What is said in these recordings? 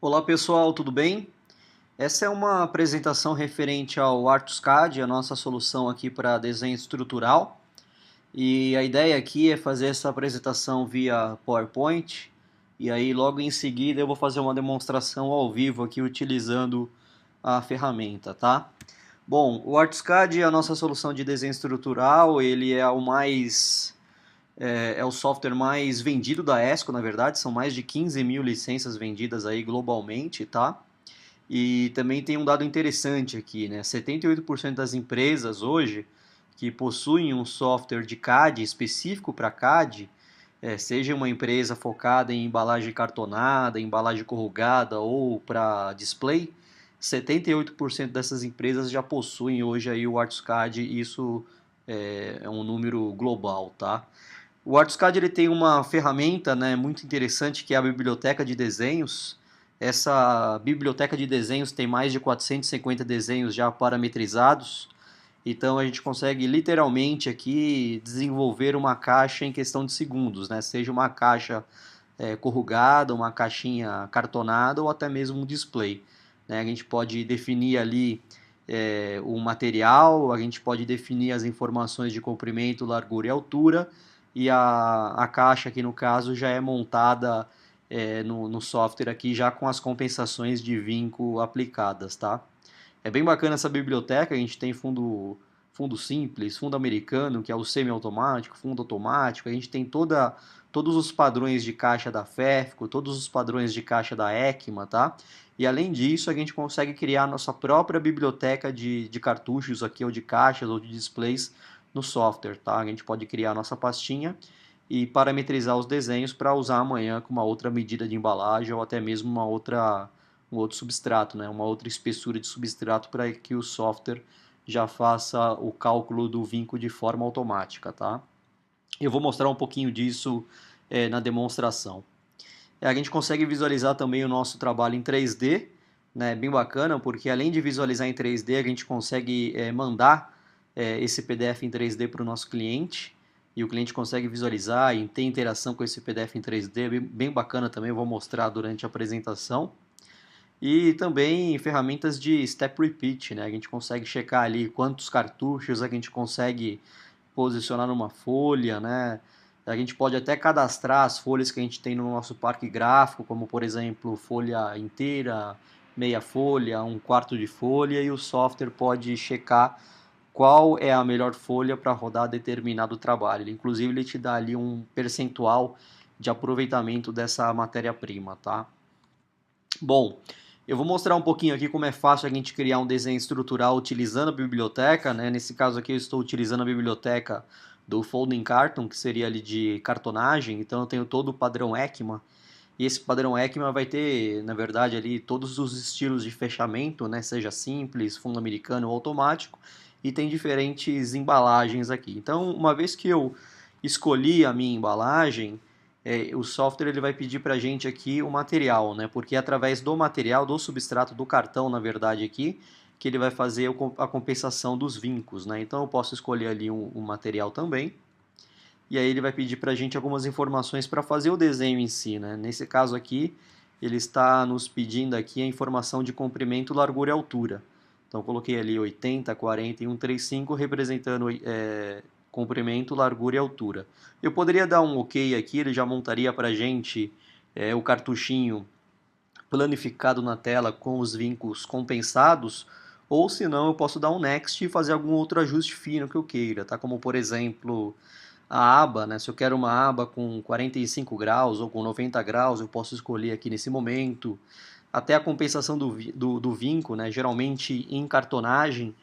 Olá pessoal, tudo bem? Essa é uma apresentação referente ao ArtusCAD, a nossa solução aqui para desenho estrutural. E a ideia aqui é fazer essa apresentação via PowerPoint. E aí logo em seguida eu vou fazer uma demonstração ao vivo aqui utilizando a ferramenta, tá? Bom, o ArtusCAD é a nossa solução de desenho estrutural, ele é o software mais vendido da ESCO, na verdade, são mais de 15 mil licenças vendidas aí globalmente, tá? E também tem um dado interessante aqui, né? 78% das empresas hoje que possuem um software de CAD específico para CAD, seja uma empresa focada em embalagem cartonada, embalagem corrugada ou para display, 78% dessas empresas já possuem hoje aí o ArtusCAD, e isso é um número global, tá? O ArtusCAD ele tem uma ferramenta, né, muito interessante que é a biblioteca de desenhos. Essa biblioteca de desenhos tem mais de 450 desenhos já parametrizados. Então a gente consegue literalmente aqui desenvolver uma caixa em questão de segundos, né? Seja uma caixa corrugada, uma caixinha cartonada ou até mesmo um display, né? A gente pode definir ali o material, a gente pode definir as informações de comprimento, largura e altura, e a caixa aqui no caso já é montada no software aqui já com as compensações de vinco aplicadas, tá? É bem bacana essa biblioteca, a gente tem fundo simples, fundo americano, que é o semi-automático, fundo automático, a gente tem todos os padrões de caixa da FEFCO, todos os padrões de caixa da ECMA, tá? E além disso, a gente consegue criar a nossa própria biblioteca de cartuchos aqui, ou de caixas, ou de displays no software, tá? A gente pode criar a nossa pastinha e parametrizar os desenhos para usar amanhã com uma outra medida de embalagem ou até mesmo um outro substrato, né? Uma outra espessura de substrato para que o software já faça o cálculo do vinco de forma automática, tá? Eu vou mostrar um pouquinho disso na demonstração. A gente consegue visualizar também o nosso trabalho em 3D, né? Bem bacana, porque além de visualizar em 3D, a gente consegue mandar esse PDF em 3D para o nosso cliente, e o cliente consegue visualizar e ter interação com esse PDF em 3D, bem bacana também, eu vou mostrar durante a apresentação. E também ferramentas de step repeat, né? A gente consegue checar ali quantos cartuchos a gente consegue posicionar numa folha, né? A gente pode até cadastrar as folhas que a gente tem no nosso parque gráfico, como por exemplo, folha inteira, meia folha, um quarto de folha, e o software pode checar qual é a melhor folha para rodar determinado trabalho. Inclusive, ele te dá ali um percentual de aproveitamento dessa matéria-prima, tá? Bom, eu vou mostrar um pouquinho aqui como é fácil a gente criar um desenho estrutural utilizando a biblioteca, né? Nesse caso aqui eu estou utilizando a biblioteca do Folding Carton, que seria ali de cartonagem, então eu tenho todo o padrão ECMA, e esse padrão ECMA vai ter, na verdade, ali todos os estilos de fechamento, né? Seja simples, fundo americano ou automático, e tem diferentes embalagens aqui. Então, uma vez que eu escolhi a minha embalagem, o software ele vai pedir para a gente aqui o material, né? Porque é através do material, do substrato do cartão, na verdade aqui, que ele vai fazer a compensação dos vincos, né? Então eu posso escolher ali um material também, e aí ele vai pedir para a gente algumas informações para fazer o desenho em si, né? Nesse caso aqui, ele está nos pedindo aqui a informação de comprimento, largura e altura. Então eu coloquei ali 80, 40 e 135 representando comprimento, largura e altura. Eu poderia dar um OK aqui, ele já montaria para a gente o cartuchinho planificado na tela com os vincos compensados, ou se não eu posso dar um Next e fazer algum outro ajuste fino que eu queira, tá? Como por exemplo a aba, né? Se eu quero uma aba com 45 graus ou com 90 graus, eu posso escolher aqui nesse momento. Até a compensação do vinco, né? Geralmente em cartonagem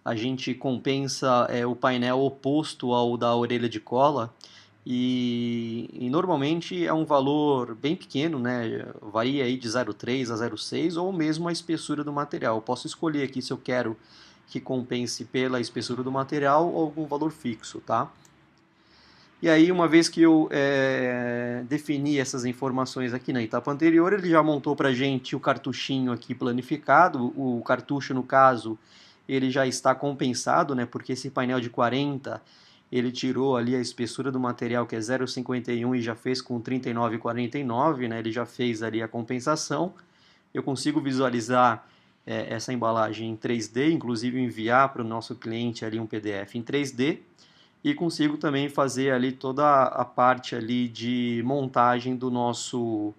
a gente compensa o painel oposto ao da orelha de cola, e normalmente é um valor bem pequeno, né? Varia aí de 0,3 a 0,6 ou mesmo a espessura do material. Eu posso escolher aqui se eu quero que compense pela espessura do material ou algum valor fixo, tá? E aí, uma vez que eu defini essas informações aqui na etapa anterior, ele já montou para a gente o cartuchinho aqui planificado. O cartucho, no caso, ele já está compensado, né? Porque esse painel de 40, ele tirou ali a espessura do material, que é 0,51, e já fez com 39,49, né? Ele já fez ali a compensação. eu consigo visualizar essa embalagem em 3D, inclusive enviar para o nosso cliente ali um PDF em 3D, e consigo também fazer ali toda a parte ali de montagem do nosso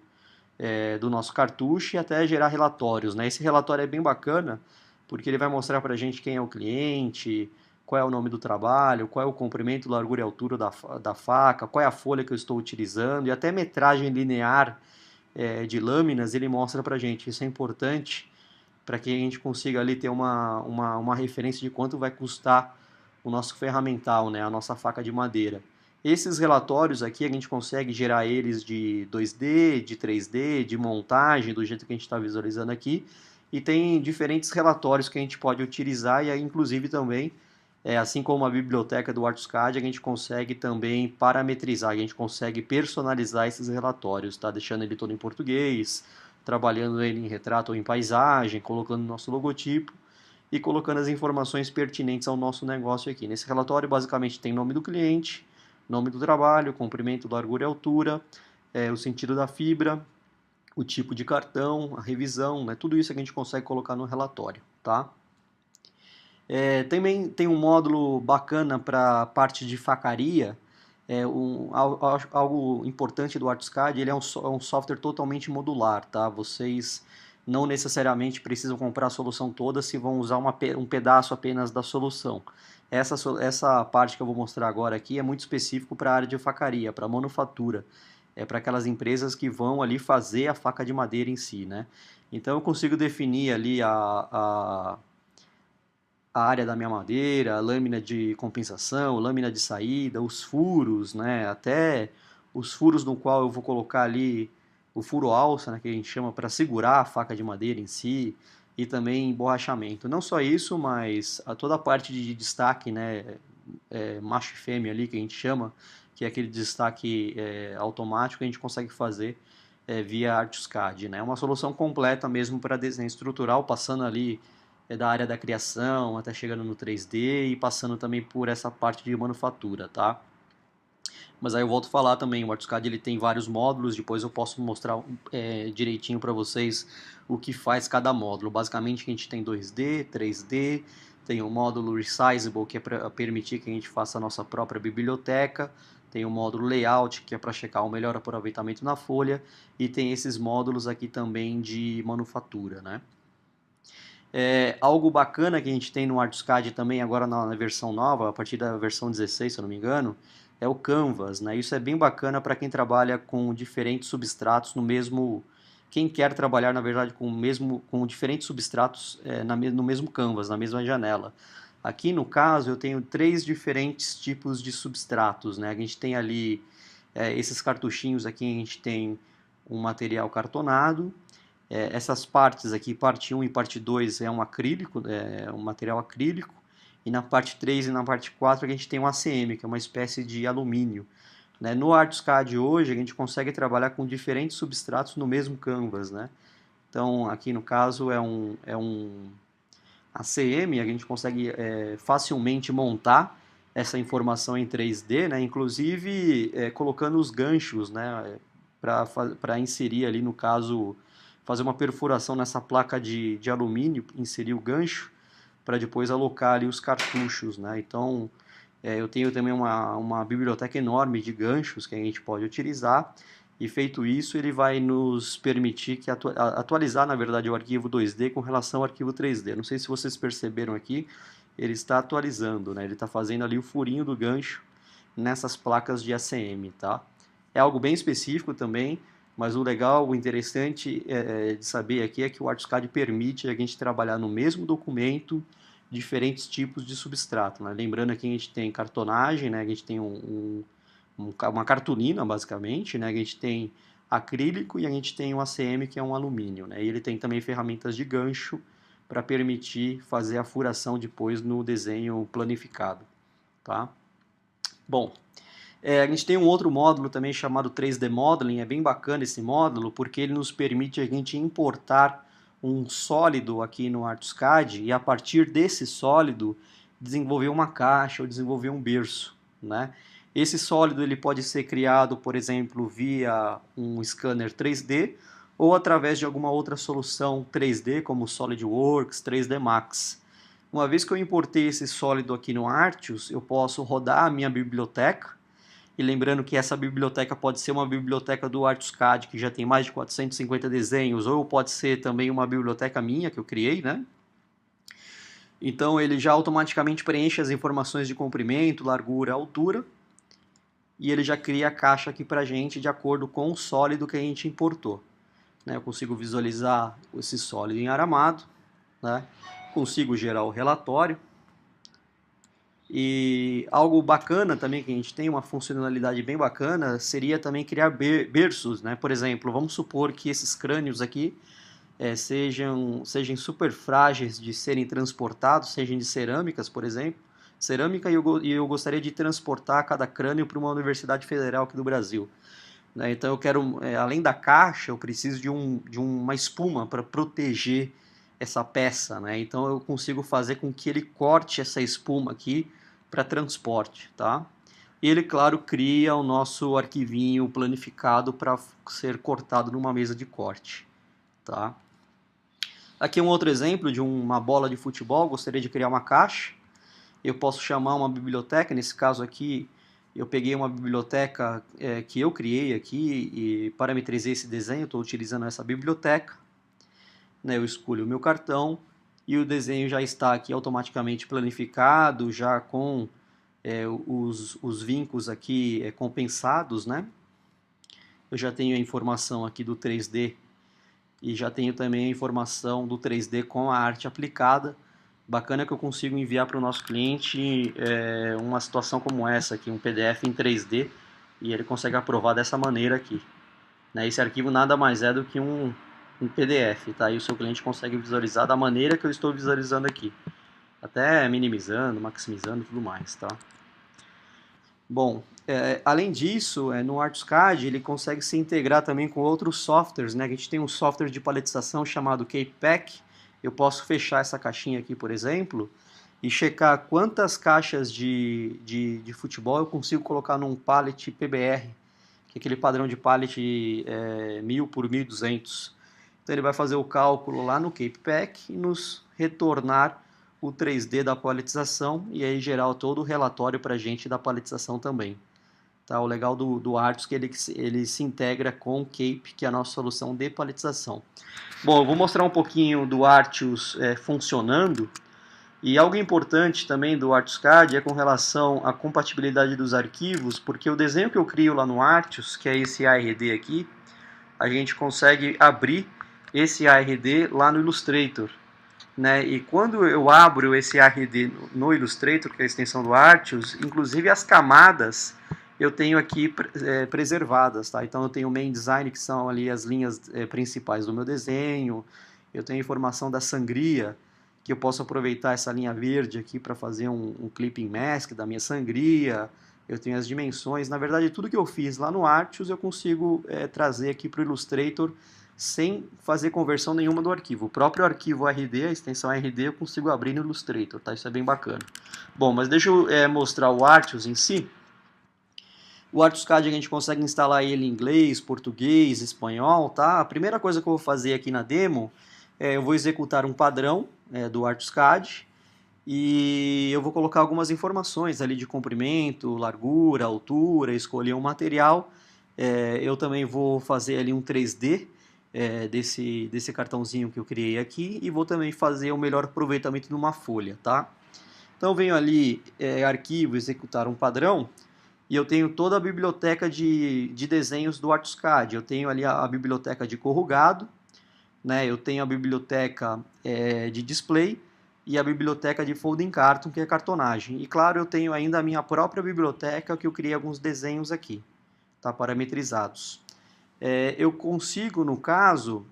cartucho e até gerar relatórios, né? Esse relatório é bem bacana porque ele vai mostrar para a gente quem é o cliente, qual é o nome do trabalho, qual é o comprimento, largura e altura da faca, qual é a folha que eu estou utilizando e até metragem linear de lâminas ele mostra para a gente. Isso é importante para que a gente consiga ali ter uma referência de quanto vai custar o nosso ferramental, né, a nossa faca de madeira. Esses relatórios aqui a gente consegue gerar eles de 2D, de 3D, de montagem, do jeito que a gente está visualizando aqui, e tem diferentes relatórios que a gente pode utilizar e aí inclusive também, assim como a biblioteca do ArtSCAD, a gente consegue também parametrizar, a gente consegue personalizar esses relatórios, tá? Deixando ele todo em português, trabalhando ele em retrato ou em paisagem, colocando nosso logotipo e colocando as informações pertinentes ao nosso negócio aqui. Nesse relatório, basicamente, tem nome do cliente, nome do trabalho, comprimento, largura e altura, o sentido da fibra, o tipo de cartão, a revisão, né? Tudo isso a gente consegue colocar no relatório, tá? Também tem um módulo bacana para parte de facaria. Algo importante do ArtSCAD, ele é um software totalmente modular, tá? Vocês não necessariamente precisam comprar a solução toda se vão usar um pedaço apenas da solução. Essa parte que eu vou mostrar agora aqui é muito específico para a área de facaria, para manufatura. É para aquelas empresas que vão ali fazer a faca de madeira em si, né? Então eu consigo definir ali a área da minha madeira, a lâmina de compensação, lâmina de saída, os furos, né? Até os furos no qual eu vou colocar ali o furo alça, né, que a gente chama para segurar a faca de madeira em si, e também emborrachamento. Não só isso, mas toda a parte de destaque, né, macho e fêmea ali que a gente chama, que é aquele destaque automático que a gente consegue fazer via ArtSCAD, né? É uma solução completa mesmo para desenho estrutural, passando ali da área da criação, até chegando no 3D e passando também por essa parte de manufatura, tá? Mas aí eu volto a falar também, o ArtSCAD ele tem vários módulos, depois eu posso mostrar direitinho para vocês o que faz cada módulo. Basicamente a gente tem 2D, 3D, tem o módulo Resizable, que é para permitir que a gente faça a nossa própria biblioteca, tem o módulo Layout, que é para checar o melhor aproveitamento na folha, e tem esses módulos aqui também de manufatura, né? Algo bacana que a gente tem no ArtSCAD também agora na versão nova, a partir da versão 16, se eu não me engano, é o Canvas, né? Isso é bem bacana para quem trabalha com diferentes substratos no mesmo... Quem quer trabalhar, na verdade, com diferentes substratos no mesmo Canvas, na mesma janela. Aqui, no caso, eu tenho 3 diferentes tipos de substratos, né? A gente tem ali esses cartuchinhos aqui, a gente tem um material cartonado, essas partes aqui, parte 1 e parte 2 é um acrílico, um material acrílico, e na parte 3 e na parte 4 a gente tem um ACM, que é uma espécie de alumínio. Né? No ArtSCAD hoje a gente consegue trabalhar com diferentes substratos no mesmo canvas. Né? Então aqui no caso é um ACM, a gente consegue facilmente montar essa informação em 3D, né? Inclusive colocando os ganchos, né? Para inserir ali, no caso, fazer uma perfuração nessa placa de alumínio, inserir o gancho, para depois alocar ali os cartuchos. Né? Então, eu tenho também uma biblioteca enorme de ganchos que a gente pode utilizar, e feito isso, ele vai nos permitir atualizar, na verdade, o arquivo 2D com relação ao arquivo 3D. Não sei se vocês perceberam aqui, ele está atualizando, né? Ele está fazendo ali o furinho do gancho nessas placas de ACM, tá? É algo bem específico também, mas o legal, o interessante de saber aqui é que o ArtSCAD permite a gente trabalhar no mesmo documento diferentes tipos de substrato. Né? Lembrando que a gente tem cartonagem, né? A gente tem uma cartolina, basicamente, né? A gente tem acrílico e a gente tem o ACM, que é um alumínio. Né? E ele tem também ferramentas de gancho para permitir fazer a furação depois no desenho planificado. Tá? Bom, a gente tem um outro módulo também chamado 3D Modeling, é bem bacana esse módulo, porque ele nos permite a gente importar um sólido aqui no ArtSCAD e a partir desse sólido desenvolver uma caixa ou desenvolver um berço, né? Esse sólido ele pode ser criado, por exemplo, via um scanner 3D ou através de alguma outra solução 3D, como SolidWorks, 3D Max. Uma vez que eu importei esse sólido aqui no Artios, eu posso rodar a minha biblioteca, e lembrando que essa biblioteca pode ser uma biblioteca do ArtiosCAD, que já tem mais de 450 desenhos, ou pode ser também uma biblioteca minha, que eu criei, né? Então ele já automaticamente preenche as informações de comprimento, largura, altura, e ele já cria a caixa aqui pra gente de acordo com o sólido que a gente importou. Eu consigo visualizar esse sólido em aramado, né? Consigo gerar o relatório. E algo bacana também que a gente tem, uma funcionalidade bem bacana, seria também criar berços, né? Por exemplo, vamos supor que esses crânios aqui sejam super frágeis de serem transportados, sejam de cerâmicas, por exemplo. Cerâmica, e eu gostaria de transportar cada crânio para uma universidade federal aqui do Brasil. Então eu quero, além da caixa, eu preciso de uma espuma para proteger essa peça, né? Então eu consigo fazer com que ele corte essa espuma aqui para transporte, tá? E ele, claro, cria o nosso arquivinho planificado para ser cortado numa mesa de corte, tá? Aqui um outro exemplo de uma bola de futebol, gostaria de criar uma caixa. Eu posso chamar uma biblioteca, nesse caso aqui eu peguei uma biblioteca que eu criei aqui e parametrizei esse desenho, estou utilizando essa biblioteca. Eu escolho o meu cartão e o desenho já está aqui automaticamente planificado, já com os vincos aqui compensados, né? Eu já tenho a informação aqui do 3D e já tenho também a informação do 3D com a arte aplicada. Bacana que eu consigo enviar para o nosso cliente uma situação como essa aqui, um PDF em 3D, e ele consegue aprovar dessa maneira aqui. Esse arquivo nada mais é do que um PDF, tá? E o seu cliente consegue visualizar da maneira que eu estou visualizando aqui, até minimizando, maximizando e tudo mais, tá? Bom, além disso, no ArtiosCAD ele consegue se integrar também com outros softwares, né? A gente tem um software de paletização chamado CapePack. Eu posso fechar essa caixinha aqui, por exemplo, e checar quantas caixas de futebol eu consigo colocar num pallet PBR, que é aquele padrão de pallet 1000 por 1200. Então ele vai fazer o cálculo lá no CapePack e nos retornar o 3D da paletização e aí gerar todo o relatório para a gente da paletização também. Tá? O legal do Artios é que ele se integra com o Cape, que é a nossa solução de paletização. Bom, eu vou mostrar um pouquinho do Artios funcionando. E algo importante também do ArtiosCAD é com relação à compatibilidade dos arquivos, porque o desenho que eu crio lá no Artios, que é esse ARD aqui, a gente consegue abrir esse ARD lá no Illustrator. E quando eu abro esse ARD no Illustrator, que é a extensão do Artios, inclusive as camadas eu tenho aqui preservadas, tá? Então eu tenho o main design, que são ali as linhas principais do meu desenho, eu tenho a informação da sangria, que eu posso aproveitar essa linha verde aqui para fazer um clipping mask da minha sangria, eu tenho as dimensões, na verdade tudo que eu fiz lá no Artios eu consigo trazer aqui para o Illustrator sem fazer conversão nenhuma do arquivo. O próprio arquivo RD, a extensão RD, eu consigo abrir no Illustrator, tá? Isso é bem bacana. Bom, mas deixa eu mostrar o Artios em si. O ArtiosCAD a gente consegue instalar ele em inglês, português, espanhol, tá? A primeira coisa que eu vou fazer aqui na demo eu vou executar um padrão do ArtiosCAD e eu vou colocar algumas informações ali de comprimento, largura, altura, escolher um material. Eu também vou fazer ali um 3D desse cartãozinho que eu criei aqui e vou também fazer o melhor aproveitamento de uma folha, tá? Então eu venho ali, arquivo, executar um padrão, e eu tenho toda a biblioteca de desenhos do ArtiosCAD. Eu tenho ali a biblioteca de corrugado, eu tenho a biblioteca de display e a biblioteca de folding carton, que é cartonagem. E claro, eu tenho ainda a minha própria biblioteca, que eu criei alguns desenhos aqui, tá, parametrizados. Eu consigo, no caso,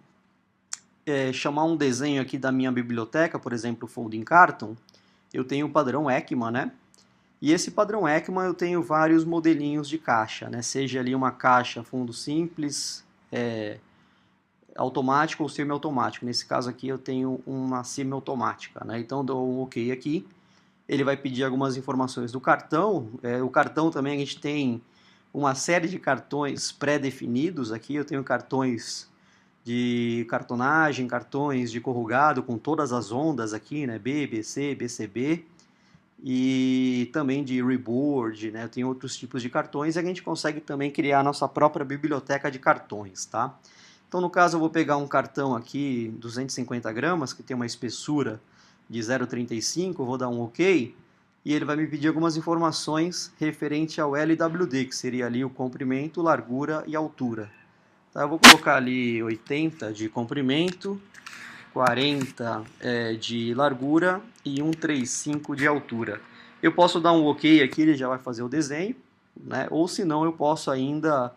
chamar um desenho aqui da minha biblioteca, por exemplo, folding carton. Eu tenho o padrão ECMA, né? E esse padrão ECMA eu tenho vários modelinhos de caixa, né? Seja ali uma caixa fundo simples, automático ou semi-automático. Nesse caso aqui eu tenho uma semi-automática, né? Então dou um OK aqui. Ele vai pedir algumas informações do cartão. O cartão também a gente tem uma série de cartões pré-definidos aqui. Eu tenho cartões de cartonagem, cartões de corrugado com todas as ondas aqui, né? B, BC, BCB, e também de reboard, né? Tem outros tipos de cartões e a gente consegue também criar a nossa própria biblioteca de cartões, tá? Então, no caso, eu vou pegar um cartão aqui, 250 gramas, que tem uma espessura de 0,35, vou dar um OK, e ele vai me pedir algumas informações referente ao LWD, que seria ali o comprimento, largura e altura. Tá, eu vou colocar ali 80 de comprimento, 40 de largura e 135 de altura. Eu posso dar um OK aqui, ele já vai fazer o desenho, né? Ou se não, eu posso ainda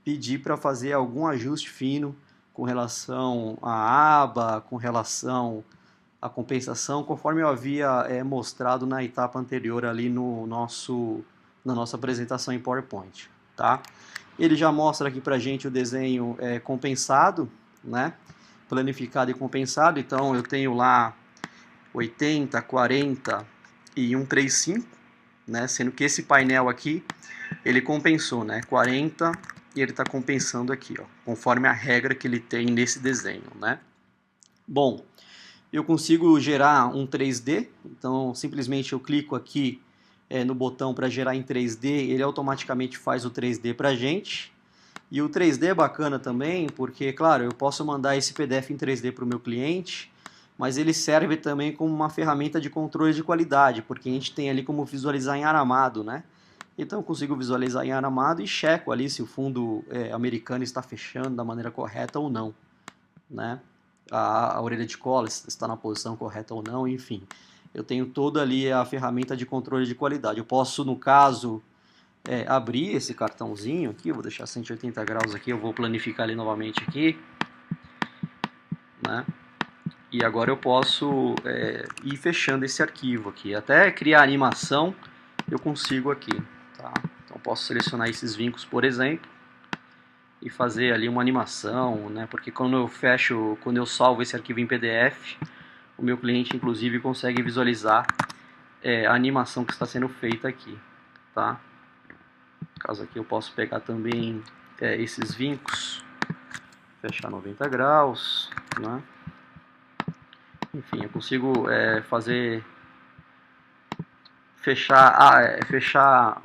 pedir para fazer algum ajuste fino com relação à aba, com relação à compensação, conforme eu havia mostrado na etapa anterior ali na nossa apresentação em PowerPoint, tá? Ele já mostra aqui para a gente o desenho compensado, né? Planificado e compensado. Então eu tenho lá 80, 40 e 135, né? Sendo que esse painel aqui ele compensou, né? 40 e ele está compensando aqui, ó, conforme a regra que ele tem nesse desenho, né? Bom, eu consigo gerar um 3D, então simplesmente eu clico aqui no botão para gerar em 3D, ele automaticamente faz o 3D para a gente. E o 3D é bacana também, porque, claro, eu posso mandar esse PDF em 3D para o meu cliente, mas ele serve também como uma ferramenta de controle de qualidade, porque a gente tem ali como visualizar em aramado, né? Então eu consigo visualizar em aramado e checo ali se o fundo americano está fechando da maneira correta ou não, né? A orelha de cola está na posição correta ou não, enfim. Eu tenho toda ali a ferramenta de controle de qualidade. Eu posso, no caso, abrir esse cartãozinho aqui, eu vou deixar 180 graus aqui, eu vou planificar ele novamente aqui, né? E agora eu posso ir fechando esse arquivo aqui. Até criar animação eu consigo aqui, tá? Então posso selecionar esses vincos, por exemplo, e fazer ali uma animação, né? Porque quando eu salvo esse arquivo em PDF, o meu cliente inclusive consegue visualizar a animação que está sendo feita aqui, tá? No caso aqui eu posso pegar também esses vincos, fechar 90 graus, né? Enfim, eu consigo fechar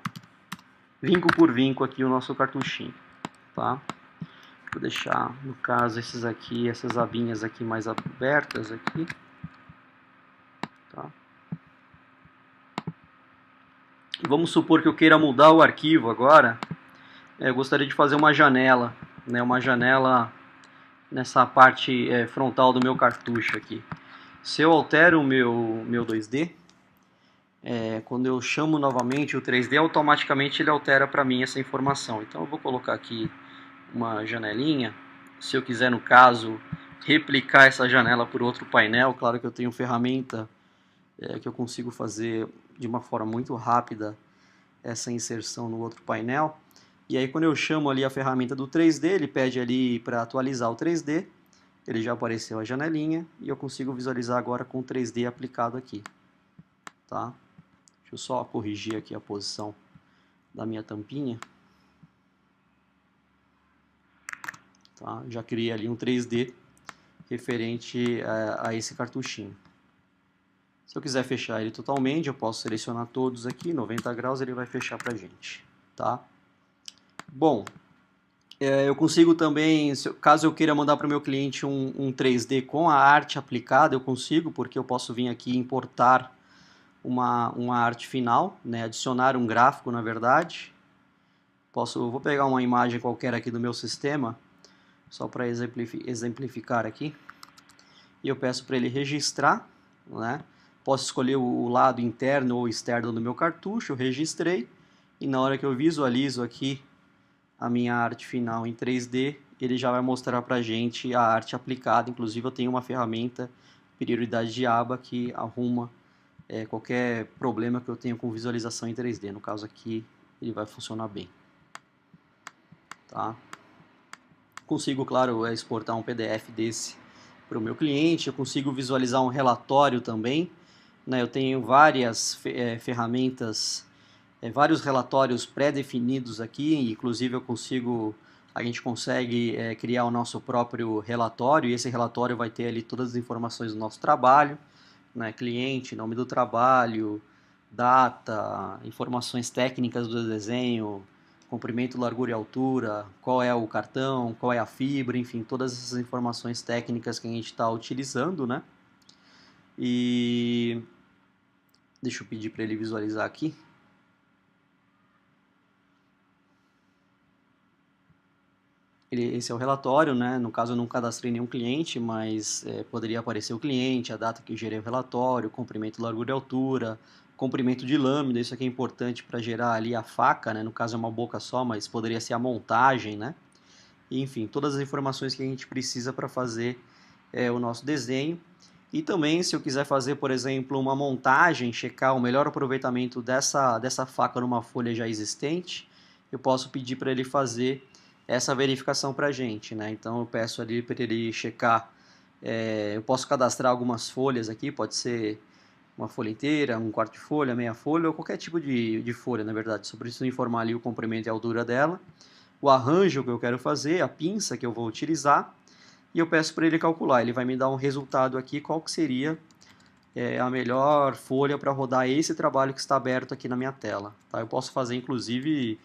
vinco por vinco aqui o nosso cartuchinho, tá? Vou deixar, no caso, essas abinhas aqui mais abertas aqui, tá? Vamos supor que eu queira mudar o arquivo agora. Eu gostaria de fazer uma janela, né? Uma janela nessa parte frontal do meu cartucho aqui. Se eu altero o meu 2D, quando eu chamo novamente o 3D, automaticamente ele altera para mim essa informação. Então eu vou colocar aqui uma janelinha. Se eu quiser, no caso, replicar essa janela por outro painel, claro que eu tenho ferramenta que eu consigo fazer de uma forma muito rápida essa inserção no outro painel. E aí quando eu chamo ali a ferramenta do 3D, ele pede ali para atualizar o 3D, ele já apareceu a janelinha e eu consigo visualizar agora com o 3D aplicado aqui, tá? Deixa eu só corrigir aqui a posição da minha tampinha. Tá? Já criei ali um 3D referente a esse cartuchinho. Se eu quiser fechar ele totalmente, eu posso selecionar todos aqui, 90 graus, ele vai fechar pra gente, tá? Bom, eu consigo também, caso eu queira mandar para o meu cliente um 3D com a arte aplicada, eu consigo, porque eu posso vir aqui e importar uma arte final, né? Adicionar um gráfico, na verdade. Vou pegar uma imagem qualquer aqui do meu sistema, só para exemplificar aqui, e eu peço para ele registrar, né? Posso escolher o lado interno ou externo do meu cartucho, eu registrei, e na hora que eu visualizo aqui a minha arte final em 3D, ele já vai mostrar para a gente a arte aplicada. Inclusive eu tenho uma ferramenta, prioridade de aba, que arruma qualquer problema que eu tenha com visualização em 3D. No caso aqui, ele vai funcionar bem. Tá? Consigo, claro, exportar um PDF desse para o meu cliente. Eu consigo visualizar um relatório também, né? Eu tenho várias ferramentas, vários relatórios pré-definidos aqui, inclusive eu consigo a gente consegue criar o nosso próprio relatório, e esse relatório vai ter ali todas as informações do nosso trabalho, né, cliente, nome do trabalho, data, informações técnicas do desenho, comprimento, largura e altura, qual é o cartão, qual é a fibra, enfim, todas essas informações técnicas que a gente está utilizando, né? E deixa eu pedir para ele visualizar aqui. Esse é o relatório, né? No caso eu não cadastrei nenhum cliente, mas poderia aparecer o cliente, a data que eu gerei o relatório, comprimento, largura e altura, comprimento de lâmina, isso aqui é importante para gerar ali a faca, né? No caso é uma boca só, mas poderia ser a montagem, né? E, enfim, todas as informações que a gente precisa para fazer o nosso desenho. E também, se eu quiser fazer, por exemplo, uma montagem, checar o melhor aproveitamento dessa faca numa folha já existente, eu posso pedir para ele fazer essa verificação para a gente, né? Então eu peço ali para ele checar, eu posso cadastrar algumas folhas aqui, pode ser uma folha inteira, um quarto de folha, meia folha, ou qualquer tipo de folha, na verdade. Só preciso informar ali o comprimento e a altura dela, o arranjo que eu quero fazer, a pinça que eu vou utilizar, e eu peço para ele calcular. Ele vai me dar um resultado aqui, qual que seria a melhor folha para rodar esse trabalho que está aberto aqui na minha tela. Tá? Eu posso fazer, inclusive,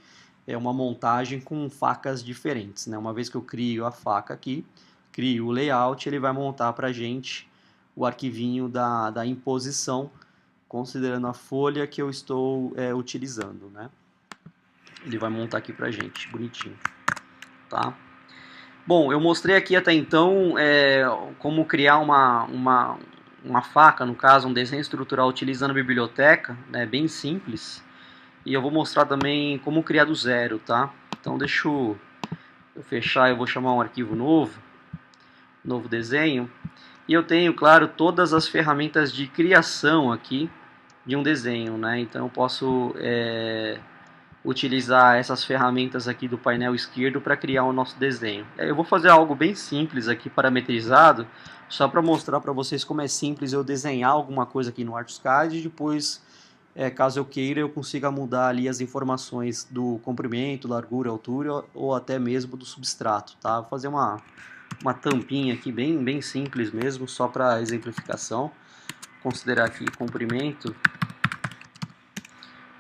uma montagem com facas diferentes. Né? Uma vez que eu crio a faca aqui, crio o layout, ele vai montar para a gente o arquivinho da imposição, considerando a folha que eu estou utilizando. Né? Ele vai montar aqui para a gente, bonitinho. Tá? Bom, eu mostrei aqui até então como criar uma faca, no caso, um desenho estrutural utilizando a biblioteca, né, bem simples. E eu vou mostrar também como criar do zero, tá? Então deixa eu fechar, eu vou chamar um arquivo novo desenho. E eu tenho, claro, todas as ferramentas de criação aqui de um desenho, né? Então eu posso utilizar essas ferramentas aqui do painel esquerdo para criar o nosso desenho. Eu vou fazer algo bem simples aqui, parametrizado, só para mostrar para vocês como é simples eu desenhar alguma coisa aqui no ArtSCAD e depois, caso eu queira, eu consiga mudar ali as informações do comprimento, largura, altura ou até mesmo do substrato, tá? Vou fazer uma tampinha aqui bem simples mesmo, só para exemplificação. Considerar aqui comprimento.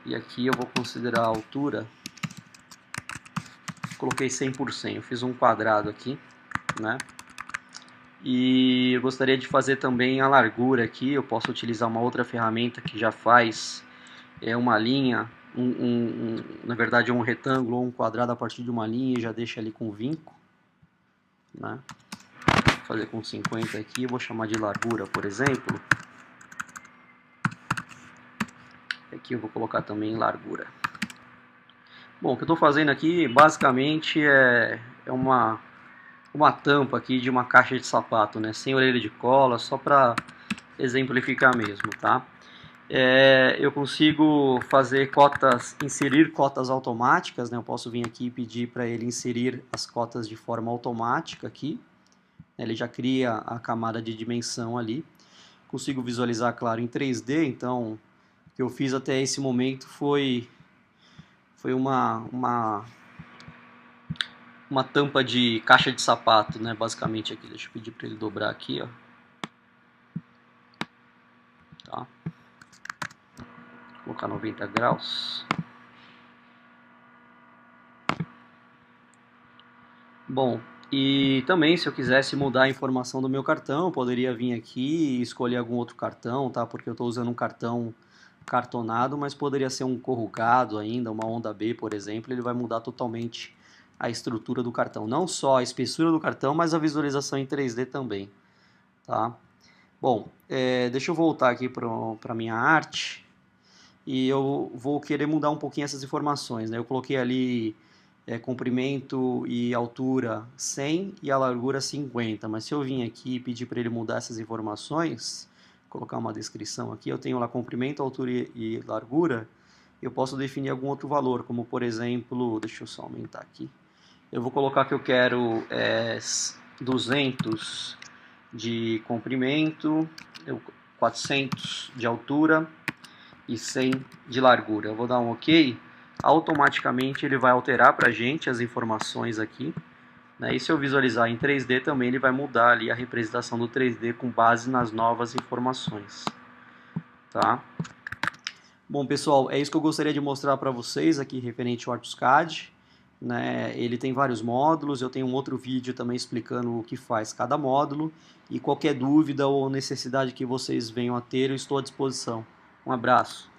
E aqui eu vou considerar a altura, coloquei 100%, eu fiz um quadrado aqui, né? E eu gostaria de fazer também a largura aqui, eu posso utilizar uma outra ferramenta que já faz uma linha, na verdade é um retângulo ou um quadrado a partir de uma linha e já deixa ali com vinco, né? Vou fazer com 50 aqui, eu vou chamar de largura, por exemplo. Aqui eu vou colocar também largura. Bom, o que eu estou fazendo aqui basicamente é uma tampa aqui de uma caixa de sapato, né? Sem orelha de cola, só para exemplificar mesmo, tá? Eu consigo fazer cotas, inserir cotas automáticas, né? Eu posso vir aqui e pedir para ele inserir as cotas de forma automática aqui. Ele já cria a camada de dimensão ali. Consigo visualizar, claro, em 3D, então o que eu fiz até esse momento foi uma tampa de caixa de sapato, né, basicamente aqui. Deixa eu pedir para ele dobrar aqui, ó. Tá. Vou colocar 90 graus. Bom, e também se eu quisesse mudar a informação do meu cartão, poderia vir aqui e escolher algum outro cartão, tá? Porque eu estou usando um cartão cartonado, mas poderia ser um corrugado ainda, uma onda B, por exemplo. Ele vai mudar totalmente a estrutura do cartão. Não só a espessura do cartão, mas a visualização em 3D também, tá? Bom, deixa eu voltar aqui para a minha arte e eu vou querer mudar um pouquinho essas informações, né? Eu coloquei ali comprimento e altura 100 e a largura 50, mas se eu vim aqui e pedir para ele mudar essas informações, colocar uma descrição aqui, eu tenho lá comprimento, altura e largura, eu posso definir algum outro valor, como por exemplo, deixa eu só aumentar aqui, eu vou colocar que eu quero 200 de comprimento, 400 de altura e 100 de largura. Eu vou dar um OK. automaticamente ele vai alterar para a gente as informações aqui, né? E se eu visualizar em 3D também, ele vai mudar ali a representação do 3D com base nas novas informações, tá? Bom, pessoal, é isso que eu gostaria de mostrar para vocês aqui referente ao ArtusCAD, né? Ele tem vários módulos, eu tenho um outro vídeo também explicando o que faz cada módulo, e qualquer dúvida ou necessidade que vocês venham a ter, eu estou à disposição. Um abraço.